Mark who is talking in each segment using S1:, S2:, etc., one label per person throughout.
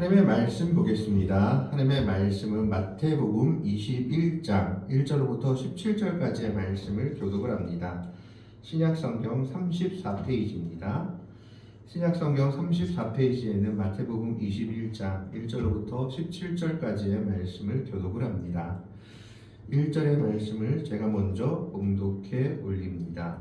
S1: 하나님의 말씀 보겠습니다. 하나님의 말씀은 마태복음 21장 1절부터 17절까지의 말씀을 교독을 합니다. 신약성경 34페이지입니다. 신약성경 34페이지에는 마태복음 21장 1절부터 17절까지의 말씀을 교독을 합니다. 1절의 말씀을 제가 먼저 봉독해 올립니다.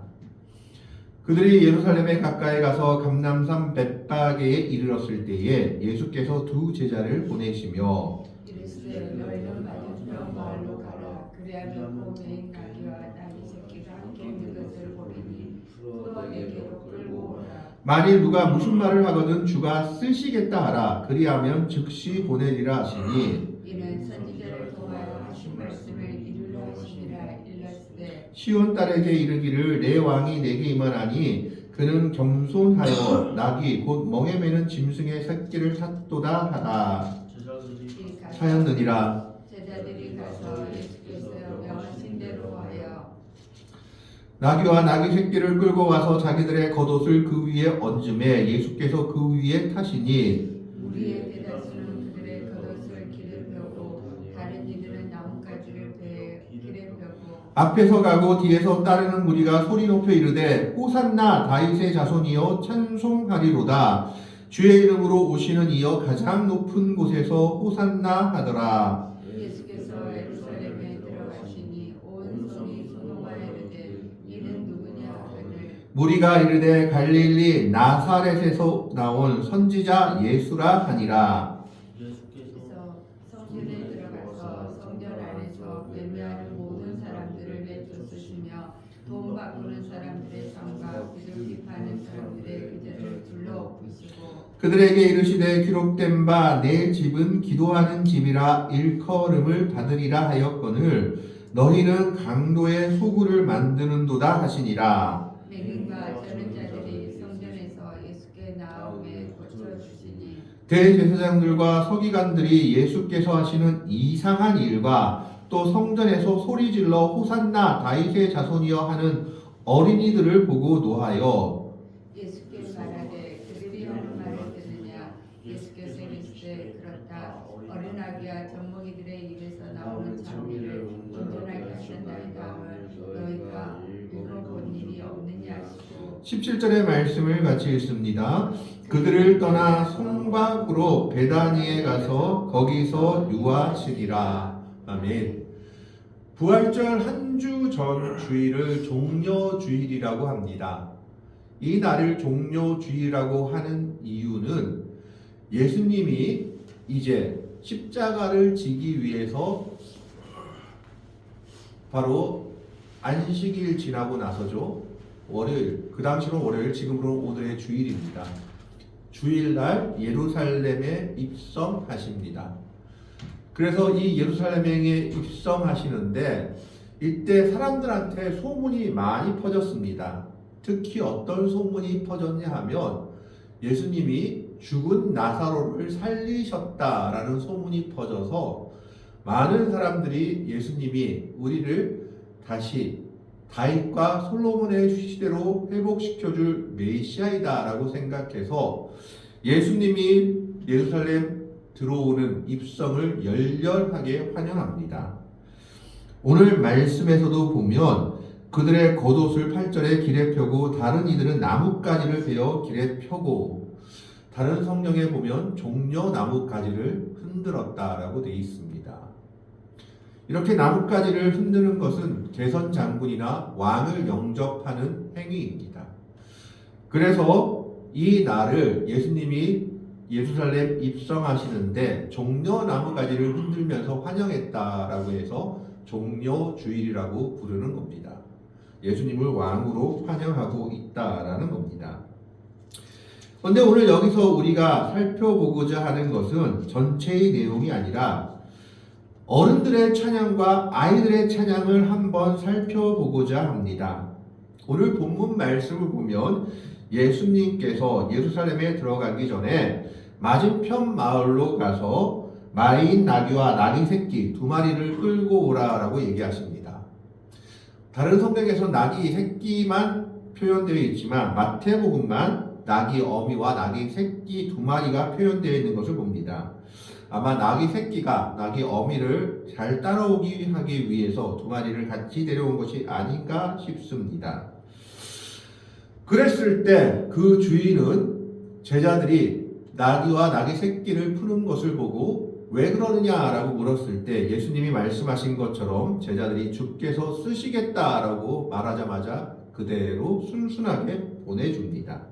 S1: 그들이 예루살렘에 가까이 가서 감람산 벳바게에 이르렀을 때에 예수께서 두 제자를 보내시며
S2: 이르시되 너희는 맞은편 마을로 가라. 그리하면 고매인 나귀와 나귀 새끼가 함께 있는 것을 보리니 풀어 내게로 끌고 오라.
S1: 만일 누가 무슨 말을 하거든 주가 쓰시겠다 하라. 그리하면 즉시 보내리라 하시니
S2: 이는 선지자를 통하여 하신 말씀을 이루려 하심이라. 일렀으되
S1: 시온 딸에게 이르기를 내 왕이 내게 임하나니 그는 겸손하여 나귀 곧 멍에 매는 짐승의 새끼를 샀도다 하다 하였느니라.
S2: 제자들이 가서 예수께서 명하신 대로 하여
S1: 나귀와 나귀 새끼를 끌고 와서 자기들의 겉옷을 그 위에 얹음에 예수께서 그 위에 타시니
S2: 무리의 대다수는 그들의 겉옷을 길에 펴고 다른 이들은 나뭇가지를 길에 펴고
S1: 앞에서 가고 뒤에서 따르는 무리가 소리 높여 이르되 호산나 다윗의 자손이여 찬송하리로다. 주의 이름으로 오시는 이여 가장 높은 곳에서 호산나 하더라.
S2: 예수께서 예루살렘에 들어가시니 온 성이 선호하이르되 이는 누구냐 하거늘
S1: 무리가 이르되 갈릴리 나사렛에서 나온 선지자 예수라 하니라.
S2: 그래서 성전에 들어가서 성전 안에서 매매하는 모든 사람들을 내쫓으시며 돈 바꾸는 사람들의 상과 부들기 파는 사람들의 의자를 둘러엎으시고
S1: 그들에게 이르시되 기록된 바 내 집은 기도하는 집이라 일컬음을 받으리라 하였거늘 너희는 강도의 소굴을 만드는도다 하시니라.
S2: 맹인과 저는 자들이 성전에서 예수께 나오매 고쳐주시니
S1: 대제사장들과 서기관들이 예수께서 하시는 이상한 일과 또 성전에서 소리질러 호산나 다윗의 자손이여 하는 어린이들을 보고 노하여
S2: 예수께 말하되 그들이 하는 말을 듣느냐. 예수께서 이르시되 그렇다. 어린아기와 젖먹이들의 입에서 나오는 장미를 온전하게 하셨나이다 함을 너희가 읽어본 일이 없느냐 하시고
S1: 17절의 말씀을 같이 읽습니다. 그들을 떠나 성 밖으로 베다니에 가서 거기서 유하시니라. 아멘. 부활절 한 주 전 주일을 종려주일이라고 합니다. 이 날을 종려주일이라고 하는 이유는 예수님이 이제 십자가를 지기 위해서 바로 안식일 지나고 나서죠. 월요일, 그 당시로는 월요일, 지금으로는 오늘의 주일입니다. 주일날 예루살렘에 입성하십니다. 그래서 이 예루살렘에 입성하시는데 이때 사람들한테 소문이 많이 퍼졌습니다. 특히 어떤 소문이 퍼졌냐 하면 예수님이 죽은 나사로를 살리셨다라는 소문이 퍼져서 많은 사람들이 예수님이 우리를 다시 다윗과 솔로몬의 시대로 회복시켜줄 메시아이다라고 생각해서 예수님이 예루살렘 들어오는 입성을 열렬하게 환영합니다. 오늘 말씀에서도 보면 그들의 겉옷을 8절에 길에 펴고 다른 이들은 나뭇가지를 베어 길에 펴고 다른 성경에 보면 종려 나뭇가지를 흔들었다라고 되어 있습니다. 이렇게 나뭇가지를 흔드는 것은 개선 장군이나 왕을 영접하는 행위입니다. 그래서 이 날을 예수님이 예루살렘 입성하시는데 종려 나뭇가지를 흔들면서 환영했다라고 해서 종려주일이라고 부르는 겁니다. 예수님을 왕으로 환영하고 있다라는 겁니다. 그런데 오늘 여기서 우리가 살펴보고자 하는 것은 전체의 내용이 아니라 어른들의 찬양과 아이들의 찬양을 한번 살펴보고자 합니다. 오늘 본문 말씀을 보면 예수님께서 예루살렘에 들어가기 전에 맞은편 마을로 가서 마인 나귀와 나귀 새끼 두 마리를 끌고 오라라고 얘기하십니다. 다른 성경에서 나귀 새끼만 표현되어 있지만 마태복음만 낙이 어미와 낙이 새끼 두 마리가 표현되어 있는 것을 봅니다. 아마 낙이 새끼가 낙이 어미를 잘 따라오기 하기 위해서 두 마리를 같이 데려온 것이 아닌가 싶습니다. 그랬을 때 그 주인은 제자들이 나귀와 나귀 새끼를 푸는 것을 보고 왜 그러느냐라고 물었을 때 예수님이 말씀하신 것처럼 제자들이 주께서 쓰시겠다라고 말하자마자 그대로 순순하게 보내줍니다.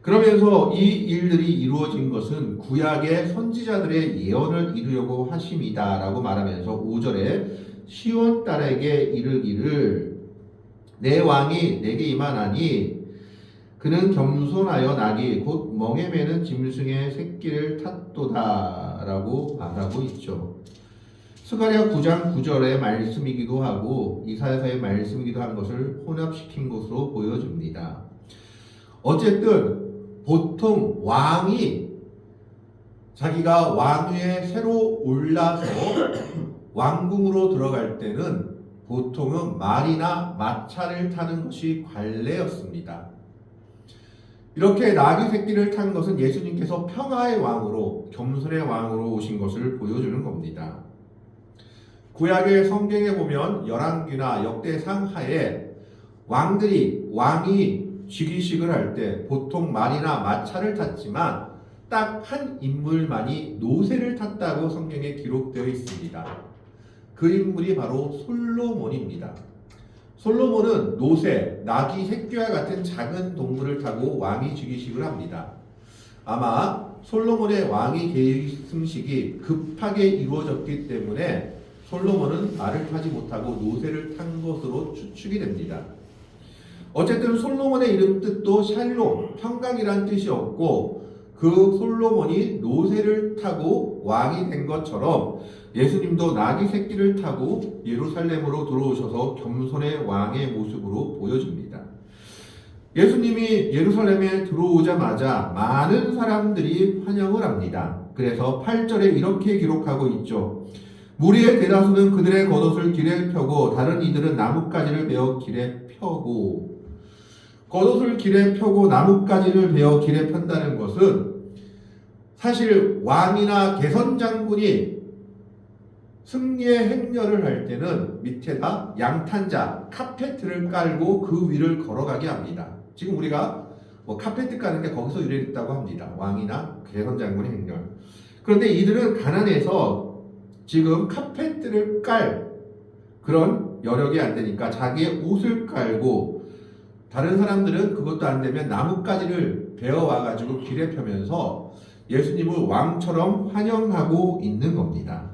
S1: 그러면서 이 일들이 이루어진 것은 구약의 선지자들의 예언을 이루려고 하심이다라고 말하면서 5절에 시온 딸에게 이르기를 내 왕이 내게 임하나니 그는 겸손하여 낙이 곧 멍에 매는 짐승의 새끼를 탔도다라고 말하고 있죠. 스가랴 9장 9절의 말씀이기도 하고 이사야서의 말씀이기도 한 것을 혼합시킨 것으로 보여집니다. 어쨌든 보통 왕이 자기가 왕위에 새로 올라서 왕궁으로 들어갈 때는 보통은 말이나 마차를 타는 것이 관례였습니다. 이렇게 나귀 새끼를 탄 것은 예수님께서 평화의 왕으로 겸손의 왕으로 오신 것을 보여주는 겁니다. 구약의 성경에 보면 열왕기나 역대상 하에 왕이 즉위식을 할 때 보통 말이나 마차를 탔지만 딱 한 인물만이 노새를 탔다고 성경에 기록되어 있습니다. 그 인물이 바로 솔로몬입니다. 솔로몬은 노새, 나귀 새끼와 같은 작은 동물을 타고 왕이 즉위식을 합니다. 아마 솔로몬의 왕위 계승식이 급하게 이루어졌기 때문에 솔로몬은 말을 타지 못하고 노새를 탄 것으로 추측이 됩니다. 어쨌든 솔로몬의 이름 뜻도 샬롬, 평강이란 뜻이었고 그 솔로몬이 노새를 타고 왕이 된 것처럼 예수님도 나귀 새끼를 타고 예루살렘으로 들어오셔서 겸손의 왕의 모습으로 보여집니다. 예수님이 예루살렘에 들어오자마자 많은 사람들이 환영을 합니다. 그래서 8절에 이렇게 기록하고 있죠. 무리의 대다수는 그들의 겉옷을 길에 펴고 다른 이들은 나뭇가지를 베어 길에 펴고 겉옷을 길에 펴고 나뭇가지를 베어 길에 편다는 것은 사실 왕이나 개선장군이 승리의 행렬을 할 때는 밑에다 양탄자, 카페트를 깔고 그 위를 걸어가게 합니다. 지금 우리가 카페트 까는데 거기서 유래했다고 합니다. 왕이나 개선장군의 행렬. 그런데 이들은 가난해서 지금 카페트를 깔 그런 여력이 안 되니까 자기의 옷을 깔고 다른 사람들은 그것도 안 되면 나뭇가지를 베어와가지고 길에 펴면서 예수님을 왕처럼 환영하고 있는 겁니다.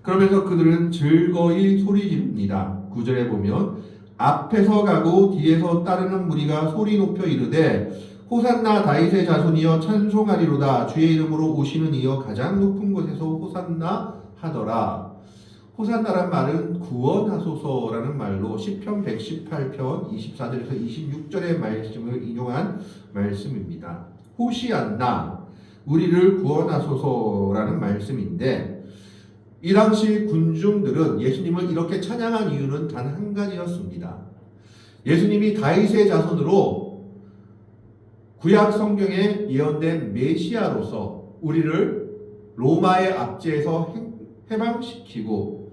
S1: 그러면서 그들은 즐거이 소리 지릅니다. 9절에 보면 앞에서 가고 뒤에서 따르는 무리가 소리 높여 이르되 호산나 다윗의 자손이여 찬송하리로다 주의 이름으로 오시는 이여 가장 높은 곳에서 호산나 하더라. 호산나란 말은 구원하소서라는 말로 시편 118편 24절에서 26절의 말씀을 인용한 말씀입니다. 호시안나 우리를 구원하소서라는 말씀인데 이 당시 군중들은 예수님을 이렇게 찬양한 이유는 단 한 가지였습니다. 예수님이 다윗의 자손으로 구약 성경에 예언된 메시아로서 우리를 로마의 압제에서 해방시키고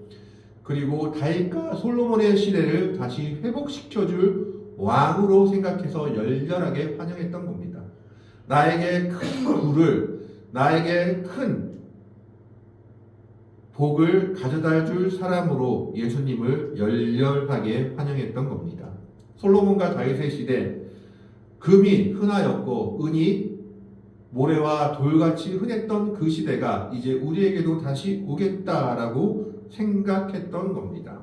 S1: 그리고 다윗과 솔로몬의 시대를 다시 회복시켜줄 왕으로 생각해서 열렬하게 환영했던 겁니다. 나에게 큰 부를, 나에게 큰 복을 가져다 줄 사람으로 예수님을 열렬하게 환영했던 겁니다. 솔로몬과 다윗의 시대, 금이 흔하였고 은이 모래와 돌같이 흔했던 그 시대가 이제 우리에게도 다시 오겠다라고 생각했던 겁니다.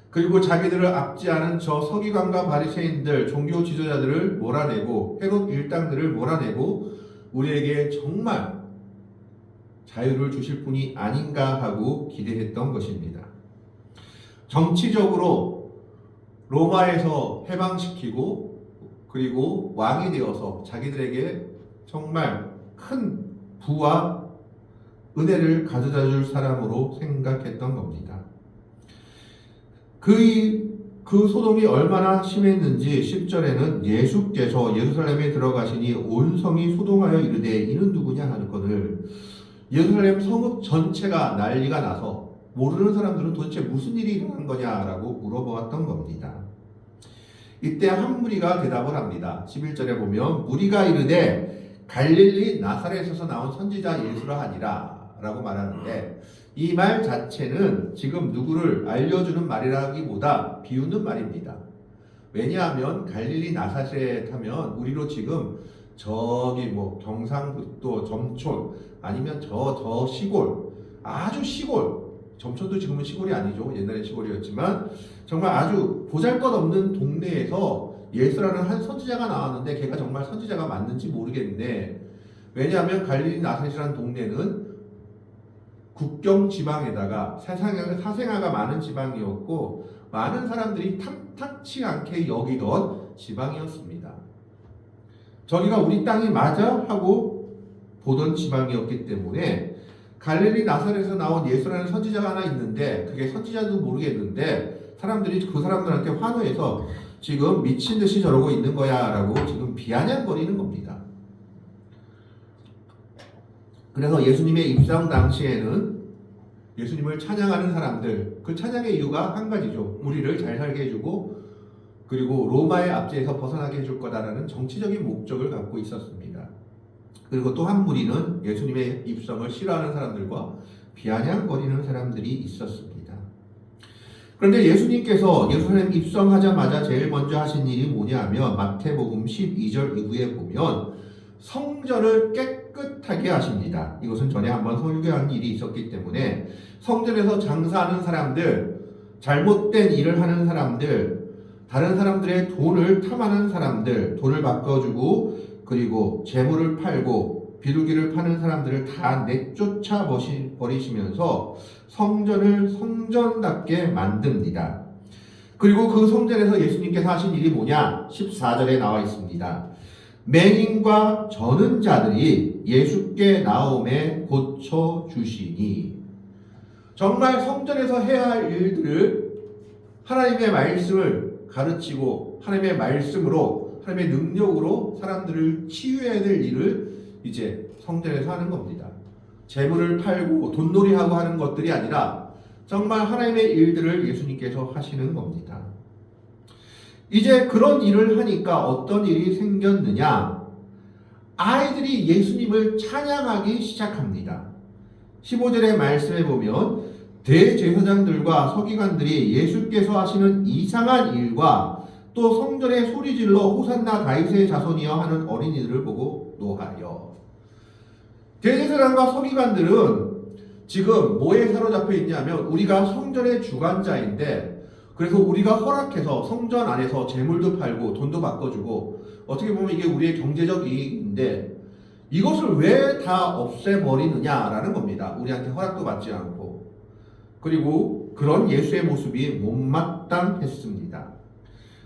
S1: 그리고 자기들을 압제하는 저 서기관과 바리새인들, 종교 지도자들을 몰아내고 헤롯 일당들을 몰아내고 우리에게 정말 자유를 주실 분이 아닌가 하고 기대했던 것입니다. 정치적으로 로마에서 해방시키고 그리고 왕이 되어서 자기들에게 정말 큰 부와 은혜를 가져다 줄 사람으로 생각했던 겁니다. 그 그 소동이 얼마나 심했는지 10절에는 예수께서 예루살렘에 들어가시니 온 성이 소동하여 이르되 이는 누구냐 하는 것을 예루살렘 성읍 전체가 난리가 나서 모르는 사람들은 도대체 무슨 일이 일어난 거냐라고 물어보았던 겁니다. 이때 한 무리가 대답을 합니다. 11절에 보면 무리가 이르되 갈릴리 나사렛에서 나온 선지자 예수라 하니라 라고 말하는데 이 말 자체는 지금 누구를 알려주는 말이라기보다 비웃는 말입니다. 왜냐하면 갈릴리 나사렛 하면 우리로 지금 저기 뭐 경상북도 점촌 아니면 저 시골 아주 시골 점촌도 지금은 시골이 아니죠. 옛날엔 시골이었지만 정말 아주 보잘것없는 동네에서 예수라는 한 선지자가 나왔는데 걔가 정말 선지자가 맞는지 모르겠는데 왜냐하면 갈릴리 나사렛이라는 동네는 국경 지방에다가 사생아가 많은 지방이었고 많은 사람들이 탐탁치 않게 여기던 지방이었습니다. 저기가 우리 땅이 맞아? 하고 보던 지방이었기 때문에 갈릴리 나사렛에서 나온 예수라는 선지자가 하나 있는데 그게 선지자도 모르겠는데 사람들이 그 사람들한테 환호해서 지금 미친 듯이 저러고 있는 거야 라고 지금 비아냥거리는 겁니다. 그래서 예수님의 입성 당시에는 예수님을 찬양하는 사람들 그 찬양의 이유가 한 가지죠. 우리를 잘 살게 해주고 그리고 로마의 압제에서 벗어나게 해줄 거다라는 정치적인 목적을 갖고 있었습니다. 그리고 또 한 무리는 예수님의 입성을 싫어하는 사람들과 비아냥거리는 사람들이 있었습니다. 그런데 예수님께서 예루살렘 입성하자마자 제일 먼저 하신 일이 뭐냐 하면 마태복음 12절 이후에 보면 성전을 깨끗하게 하십니다. 이것은 전에 한번 설교한 일이 있었기 때문에 성전에서 장사하는 사람들, 잘못된 일을 하는 사람들, 다른 사람들의 돈을 탐하는 사람들, 돈을 바꿔주고 그리고 재물을 팔고 비둘기를 파는 사람들을 다 내쫓아 버리시면서 성전을 성전답게 만듭니다. 그리고 그 성전에서 예수님께서 하신 일이 뭐냐? 14절에 나와 있습니다. 맹인과 저는 자들이 예수께 나오매 고쳐주시니 정말 성전에서 해야 할 일들을 하나님의 말씀을 가르치고 하나님의 말씀으로 하나님의 능력으로 사람들을 치유해야 될 일을 이제 성전에서 하는 겁니다. 재물을 팔고 돈놀이하고 하는 것들이 아니라 정말 하나님의 일들을 예수님께서 하시는 겁니다. 이제 그런 일을 하니까 어떤 일이 생겼느냐? 아이들이 예수님을 찬양하기 시작합니다. 15절의 말씀에 보면 대제사장들과 서기관들이 예수께서 하시는 이상한 일과 또 성전에 소리질러 호산나 다윗의 자손이여 하는 어린이들을 보고 노하여. 대제사장과 서기관들은 지금 뭐에 사로잡혀 있냐면 우리가 성전의 주관자인데 그래서 우리가 허락해서 성전 안에서 재물도 팔고 돈도 바꿔주고 어떻게 보면 이게 우리의 경제적 이익인데 이것을 왜 다 없애버리느냐라는 겁니다. 우리한테 허락도 받지 않고. 그리고 그런 예수의 모습이 못마땅했습니다.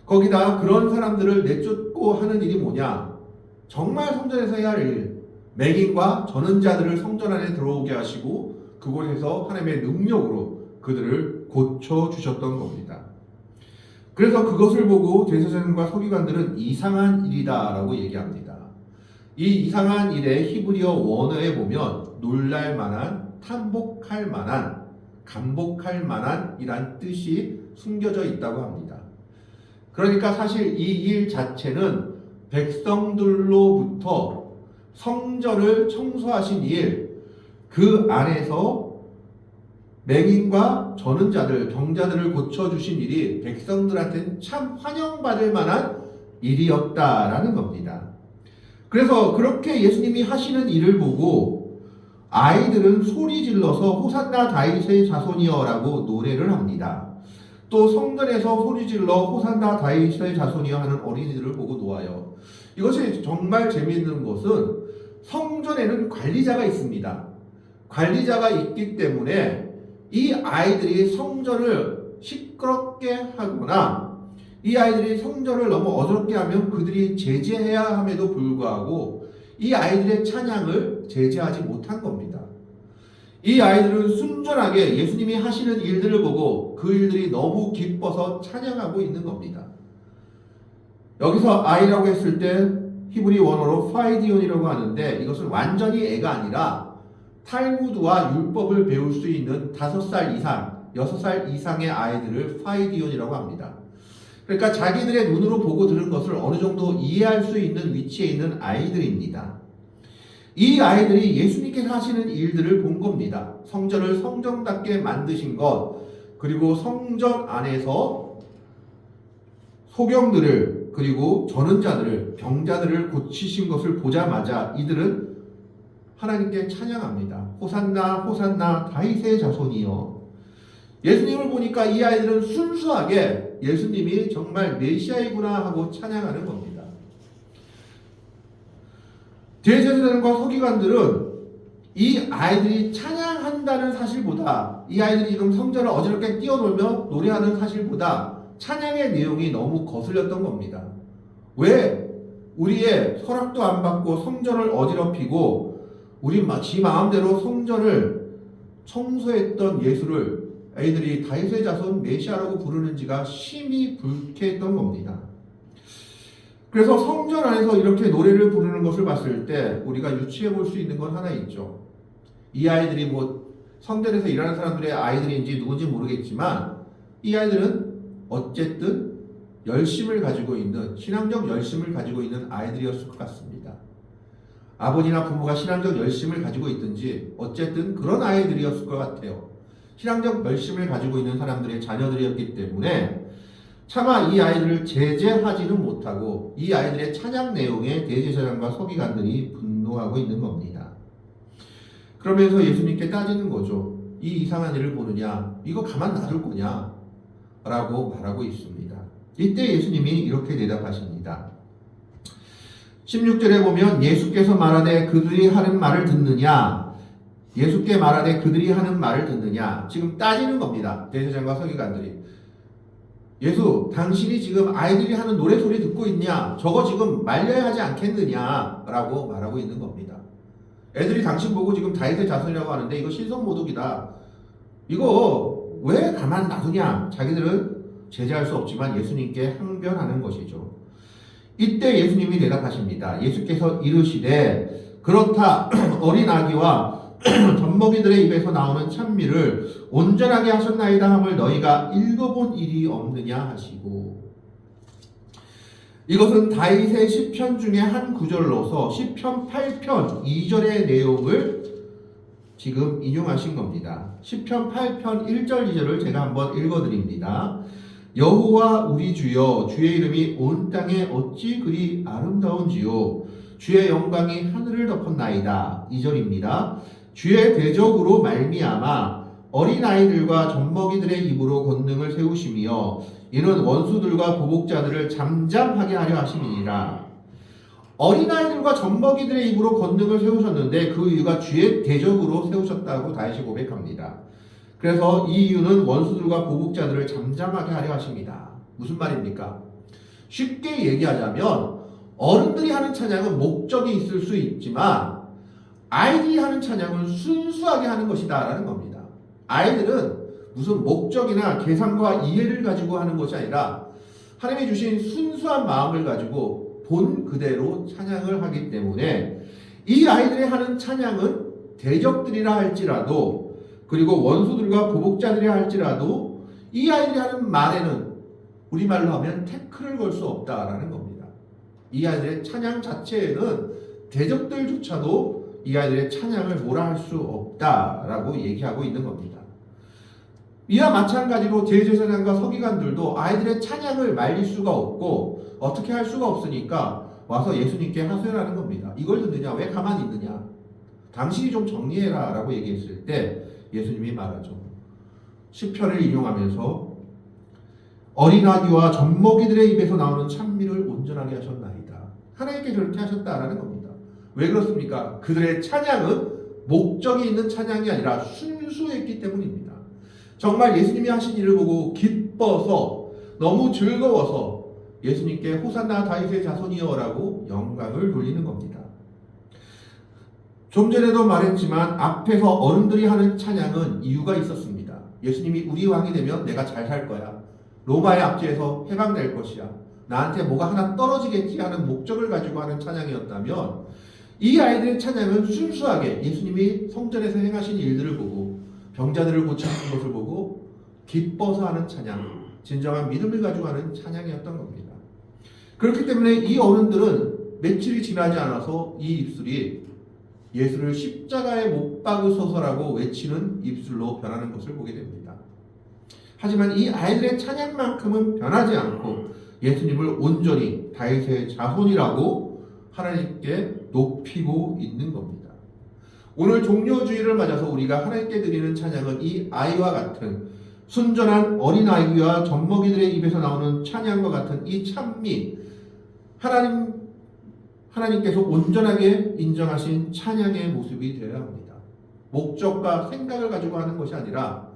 S1: 거기다 그런 사람들을 내쫓고 하는 일이 뭐냐? 정말 성전에서 해야 할 일, 맹인과 저는 자들을 성전 안에 들어오게 하시고 그곳에서 하나님의 능력으로 그들을 고쳐주셨던 겁니다. 그래서 그것을 보고 대제사장과 서기관들은 이상한 일이다라고 얘기합니다. 이 이상한 일의 히브리어 원어에 보면 놀랄만한, 탐복할 만한, 감복할 만한 이란 뜻이 숨겨져 있다고 합니다. 그러니까 사실 이 일 자체는 백성들로부터 성전을 청소하신 일, 그 안에서 맹인과 저는 자들, 병자들을 고쳐주신 일이 백성들한테는 참 환영받을 만한 일이었다라는 겁니다. 그래서 그렇게 예수님이 하시는 일을 보고 아이들은 소리 질러서 호산나 다윗의 자손이여라고 노래를 합니다. 또 성전에서 소리 질러 호산나 다윗의 자손이여 하는 어린이들을 보고 놓아요. 이것이 정말 재미있는 것은 성전에는 관리자가 있습니다. 관리자가 있기 때문에 이 아이들이 성전을 시끄럽게 하거나 이 아이들이 성전을 너무 어지럽게 하면 그들이 제재해야 함에도 불구하고 이 아이들의 찬양을 제재하지 못한 겁니다. 이 아이들은 순전하게 예수님이 하시는 일들을 보고 그 일들이 너무 기뻐서 찬양하고 있는 겁니다. 여기서 아이라고 했을 때 히브리 원어로 파이디온이라고 하는데 이것은 완전히 애가 아니라 탈무드와 율법을 배울 수 있는 5살 이상, 6살 이상의 아이들을 파이디온이라고 합니다. 그러니까 자기들의 눈으로 보고 들은 것을 어느 정도 이해할 수 있는 위치에 있는 아이들입니다. 이 아이들이 예수님께서 하시는 일들을 본 겁니다. 성전을 성전답게 만드신 것, 그리고 성전 안에서 소경들을, 그리고 전은 자들을, 병자들을 고치신 것을 보자마자 이들은 하나님께 찬양합니다. 호산나 호산나 다윗의 자손이여. 예수님을 보니까 이 아이들은 순수하게 예수님이 정말 메시아이구나 하고 찬양하는 겁니다. 대제사장과 서기관들은 이 아이들이 찬양한다는 사실보다, 이 아이들이 지금 성전을 어지럽게 뛰어놀며 노래하는 사실보다 찬양의 내용이 너무 거슬렸던 겁니다. 왜 우리의 허락도 안 받고 성전을 어지럽히고 우리 지 마음대로 성전을 청소했던 예수를 아이들이 다윗의 자손 메시아라고 부르는지가 심히 불쾌했던 겁니다. 그래서 성전 안에서 이렇게 노래를 부르는 것을 봤을 때 우리가 유추해 볼 수 있는 건 하나 있죠. 이 아이들이 뭐 성전에서 일하는 사람들의 아이들인지 누군지 모르겠지만 이 아이들은 어쨌든 열심을 가지고 있는, 신앙적 열심을 가지고 있는 아이들이었을 것 같습니다. 아버지나 부모가 신앙적 열심을 가지고 있든지 어쨌든 그런 아이들이었을 것 같아요. 신앙적 열심을 가지고 있는 사람들의 자녀들이었기 때문에 차마 이 아이들을 제재하지는 못하고 이 아이들의 찬양 내용에 대제사장과 서기관들이 분노하고 있는 겁니다. 그러면서 예수님께 따지는 거죠. 이 이상한 일을 보느냐? 이거 가만 놔둘 거냐? 라고 말하고 있습니다. 이때 예수님이 이렇게 대답하십니다. 16절에 보면 예수께서 말하되 그들이 하는 말을 듣느냐? 예수께 말하되 그들이 하는 말을 듣느냐? 지금 따지는 겁니다. 대제사장과 서기관들이. 예수, 당신이 지금 아이들이 하는 노래소리 듣고 있냐? 저거 지금 말려야 하지 않겠느냐? 라고 말하고 있는 겁니다. 애들이 당신 보고 지금 다윗의 자손이라고 하는데 이거 신성모독이다. 이거 왜 가만 놔두냐? 자기들은 제재할 수 없지만 예수님께 항변하는 것이죠. 이때 예수님이 대답하십니다. 예수께서 이르시되 그렇다 어린 아기와 젖먹이들의 입에서 나오는 찬미를 온전하게 하셨나이다 함을 너희가 읽어본 일이 없느냐 하시고, 이것은 다윗의 시편 중에 한 구절로서 시편 8편 2절의 내용을 지금 인용하신 겁니다. 시편 8편 1절 2절을 제가 한번 읽어드립니다. 여호와 우리 주여 주의 이름이 온 땅에 어찌 그리 아름다운지요 주의 영광이 하늘을 덮었나이다. 2절입니다. 주의 대적으로 말미암아 어린아이들과 젖먹이들의 입으로 권능을 세우시며 이는 원수들과 보복자들을 잠잠하게 하려 하심이니라. 어린아이들과 젖먹이들의 입으로 권능을 세우셨는데 그 이유가 주의 대적으로 세우셨다고 다윗이 고백합니다. 그래서 이 이유는 원수들과 보복자들을 잠잠하게 하려 하십니다. 무슨 말입니까? 쉽게 얘기하자면 어른들이 하는 찬양은 목적이 있을 수 있지만 아이들이 하는 찬양은 순수하게 하는 것이다 라는 겁니다. 아이들은 무슨 목적이나 계산과 이해를 가지고 하는 것이 아니라 하나님이 주신 순수한 마음을 가지고 본 그대로 찬양을 하기 때문에 이 아이들이 하는 찬양은 대적들이라 할지라도 그리고 원수들과 보복자들이라 할지라도 이 아이들이 하는 말에는 우리말로 하면 태클을 걸 수 없다라는 겁니다. 이 아이들의 찬양 자체에는 대적들조차도 이 아이들의 찬양을 뭐라 할 수 없다라고 얘기하고 있는 겁니다. 이와 마찬가지로 대제사장과 서기관들도 아이들의 찬양을 말릴 수가 없고 어떻게 할 수가 없으니까 와서 예수님께 하소연하는 겁니다. 이걸 듣느냐? 왜 가만히 있느냐? 당신이 좀 정리해라 라고 얘기했을 때 예수님이 말하죠. 시편을 인용하면서 어린아기와 젖먹이들의 입에서 나오는 찬미를 온전하게 하셨나이다. 하나님께 그렇게 하셨다라는 겁니다. 왜 그렇습니까? 그들의 찬양은 목적이 있는 찬양이 아니라 순수했기 때문입니다. 정말 예수님이 하신 일을 보고 기뻐서 너무 즐거워서 예수님께 호산나 다윗의 자손이여라고 영광을 돌리는 겁니다. 좀 전에도 말했지만 앞에서 어른들이 하는 찬양은 이유가 있었습니다. 예수님이 우리 왕이 되면 내가 잘 살 거야. 로마의 압제에서 해방될 것이야. 나한테 뭐가 하나 떨어지겠지 하는 목적을 가지고 하는 찬양이었다면, 이 아이들의 찬양은 순수하게 예수님이 성전에서 행하신 일들을 보고 병자들을 고치는 것을 보고 기뻐서 하는 찬양, 진정한 믿음을 가지고 하는 찬양이었던 겁니다. 그렇기 때문에 이 어른들은 며칠이 지나지 않아서 이 입술이 예수를 십자가에 못 박으소서라고 외치는 입술로 변하는 것을 보게 됩니다. 하지만 이 아이들의 찬양만큼은 변하지 않고 예수님을 온전히 다윗의 자손이라고 하나님께 높이고 있는 겁니다. 오늘 종료주일을 맞아서 우리가 하나님께 드리는 찬양은 이 아이와 같은 순전한 어린아이와 젖먹이들의 입에서 나오는 찬양과 같은 이 찬미, 하나님께서 온전하게 인정하신 찬양의 모습이 되어야 합니다. 목적과 생각을 가지고 하는 것이 아니라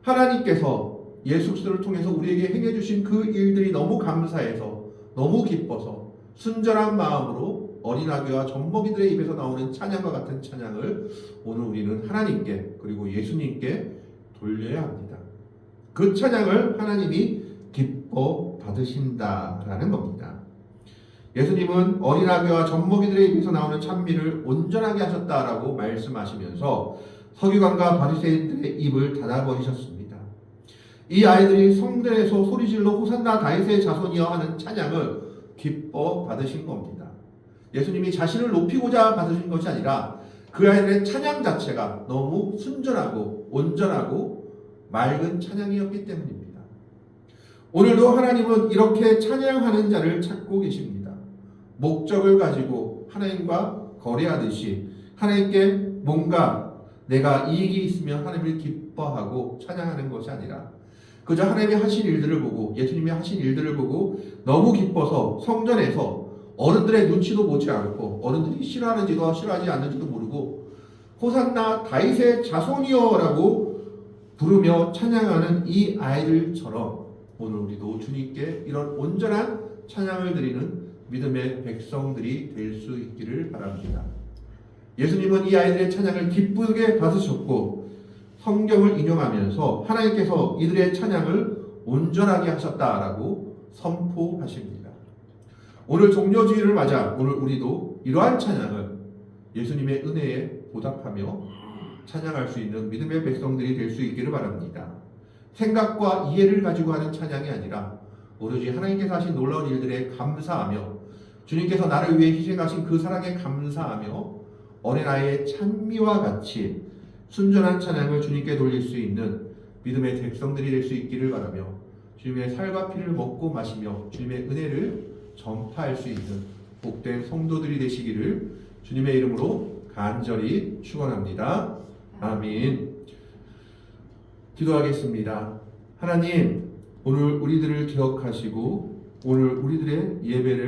S1: 하나님께서 예수 그리스도를 통해서 우리에게 행해 주신 그 일들이 너무 감사해서 너무 기뻐서 순전한 마음으로 어린아기와 젖먹이들의 입에서 나오는 찬양과 같은 찬양을 오늘 우리는 하나님께 그리고 예수님께 돌려야 합니다. 그 찬양을 하나님이 기뻐 받으신다라는 겁니다. 예수님은 어린아기와 젖먹이들의 입에서 나오는 찬미를 온전하게 하셨다라고 말씀하시면서 서기관과 바리새인들의 입을 닫아버리셨습니다. 이 아이들이 성전에서 소리질러 호산나 다윗의 자손이여 하는 찬양을 기뻐 받으신 겁니다. 예수님이 자신을 높이고자 받으신 것이 아니라 그 아이들의 찬양 자체가 너무 순전하고 온전하고 맑은 찬양이었기 때문입니다. 오늘도 하나님은 이렇게 찬양하는 자를 찾고 계십니다. 목적을 가지고 하나님과 거래하듯이 하나님께 뭔가 내가 이익이 있으면 하나님을 기뻐하고 찬양하는 것이 아니라 그저 하나님이 하신 일들을 보고 예수님이 하신 일들을 보고 너무 기뻐서 성전에서 어른들의 눈치도 보지 않고 어른들이 싫어하는지도 싫어하지 않는지도 모르고 호산나 다윗의 자손이여라고 부르며 찬양하는 이 아이들처럼 오늘 우리도 주님께 이런 온전한 찬양을 드리는 믿음의 백성들이 될 수 있기를 바랍니다. 예수님은 이 아이들의 찬양을 기쁘게 받으셨고 성경을 인용하면서 하나님께서 이들의 찬양을 온전하게 하셨다라고 선포하십니다. 오늘 종료주일을 맞아 오늘 우리도 이러한 찬양을 예수님의 은혜에 보답하며 찬양할 수 있는 믿음의 백성들이 될 수 있기를 바랍니다. 생각과 이해를 가지고 하는 찬양이 아니라 오로지 하나님께서 하신 놀라운 일들에 감사하며 주님께서 나를 위해 희생하신 그 사랑에 감사하며 어린아이의 찬미와 같이 순전한 찬양을 주님께 돌릴 수 있는 믿음의 백성들이 될 수 있기를 바라며 주님의 살과 피를 먹고 마시며 주님의 은혜를 전파할 수 있는 복된 성도들이 되시기를 주님의 이름으로 간절히 축원합니다. 아멘. 기도하겠습니다. 하나님, 오늘 우리들을 기억하시고 오늘 우리들의 예배를